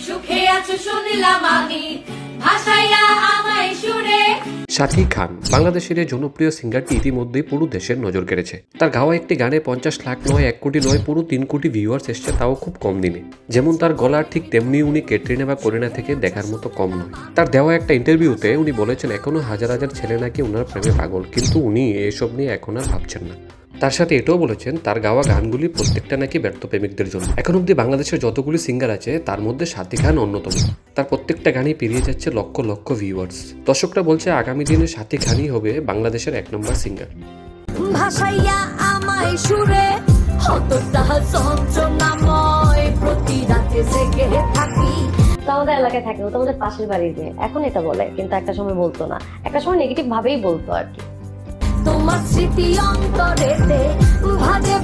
সুখে আছো শুনলাম আমি, ভাসাইয়া আমায় সুরে। সাথী খান বাংলাদেশের এই জনপ্রিয় সিঙ্গারটি ইতিমধ্যেই পুরো দেশের নজর কেড়েছে। তার গাওয়া একটি গানে 50 লাখ নয়, 1 কোটি নয়, পুরো 3 কোটি ভিউয়ার্স এসছে, তাও খুব কম দিনে। যেমন তার গলার ঠিক তেমনি উনি ক্যাটরিনা বা করিনা থেকে দেখার মতো কম নয়। তার দেওয়া একটা ইন্টারভিউতে উনি বলেছেন এখনো হাজার হাজার ছেলে নাকি ওনার প্রেমে পাগল, কিন্তু উনি এসব নিয়ে এখন আর ভাবছেন না। তার সাথে এটাও বলেছেন তার গাওয়া গানগুলি প্রত্যেকটা নাকি ব্যর্থ প্রেমিকদের জন্য। এখন অব্দি বাংলাদেশের যতগুলি সিঙ্গার আছে তার মধ্যে সাথী খান অন্যতম। তার প্রত্যেকটা গানই পেরিয়ে যাচ্ছে লক্ষ লক্ষ ভিউয়ার্স। দর্শকরা বলছে আগামী দিনে সাথী খানই হবে বাংলাদেশের 1 নম্বর সিঙ্গার। ভাসাইয়া আমায় সুরে, হতটা যন্ত্রণাময়, প্রতি রাতে জেগে থাকি। তো আমাদের এলাকায় থাকে, ও তো আমাদের পাশের বাড়ির মেয়ে। এখন এটা বলে, কিন্তু একটা সময় বলতো না, একটা সময় নেগেটিভ ভাবেই বলতো আর কি। তোমার স্মৃতি অন্তরেতে ভাজে